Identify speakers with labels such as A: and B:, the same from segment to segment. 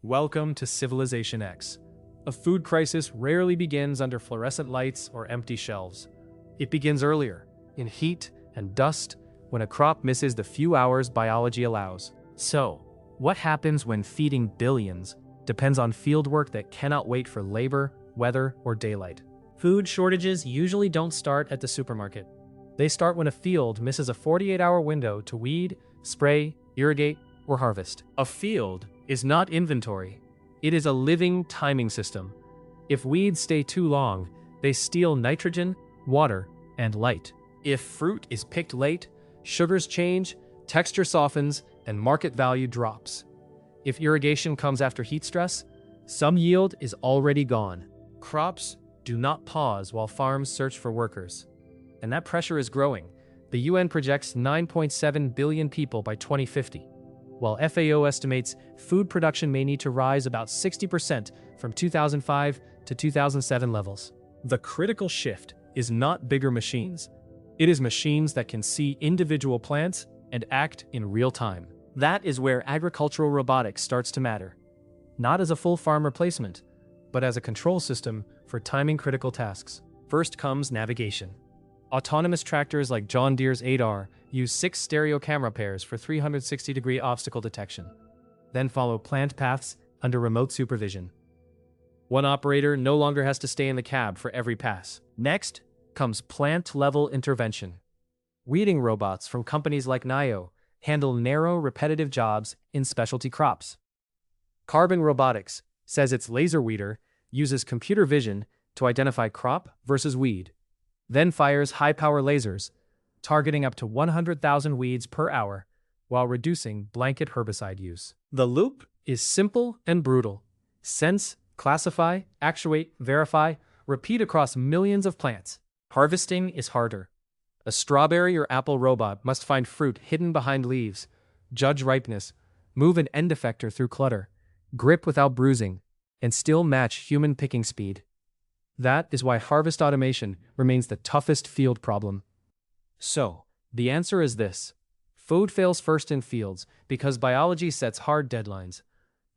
A: Welcome to CivilizationX. A food crisis rarely begins under fluorescent lights or empty shelves. It begins earlier, in heat and dust, when a crop misses the few hours biology allows. So, what happens when feeding billions depends on fieldwork that cannot wait for labor, weather, or daylight? Food shortages usually don't start at the supermarket. They start when a field misses a 48-hour window to weed, spray, irrigate, or harvest. A field is not inventory. It is a living timing system. If weeds stay too long, they steal nitrogen, water, and light. If fruit is picked late, sugars change, texture softens, and market value drops. If irrigation comes after heat stress, some yield is already gone. Crops do not pause while farms search for workers. And that pressure is growing. The UN projects 9.7 billion people by 2050. While FAO estimates food production may need to rise about 60% from 2005 to 2007 levels. The critical shift is not bigger machines. It is machines that can see individual plants and act in real time. That is where agricultural robotics starts to matter. Not as a full farm replacement, but as a control system for timing critical tasks. First comes navigation. Autonomous tractors like John Deere's 8R use 6 stereo camera pairs for 360-degree obstacle detection. Then follow plant paths under remote supervision. One operator no longer has to stay in the cab for every pass. Next comes plant-level intervention. Weeding robots from companies like Nio handle narrow, repetitive jobs in specialty crops. Carbon Robotics says its LaserWeeder uses computer vision to identify crop versus weed, then fires high-power lasers, targeting up to 100,000 weeds per hour while reducing blanket herbicide use. The loop is simple and brutal. Sense, classify, actuate, verify, repeat across millions of plants. Harvesting is harder. A strawberry or apple robot must find fruit hidden behind leaves, judge ripeness, move an end effector through clutter, grip without bruising, and still match human picking speed. That is why harvest automation remains the toughest field problem. So, the answer is this. Food fails first in fields because biology sets hard deadlines,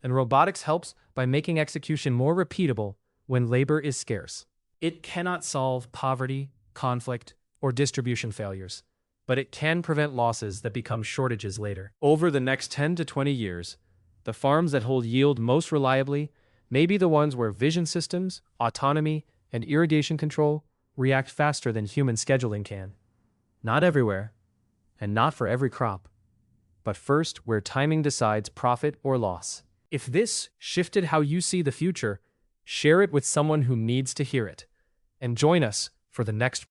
A: and robotics helps by making execution more repeatable when labor is scarce. It cannot solve poverty, conflict, or distribution failures, but it can prevent losses that become shortages later. Over the next 10 to 20 years, the farms that hold yield most reliably may be the ones where vision systems, autonomy, and irrigation control react faster than human scheduling can. Not everywhere, and not for every crop, but first where timing decides profit or loss. If this shifted how you see the future, share it with someone who needs to hear it, and join us for the next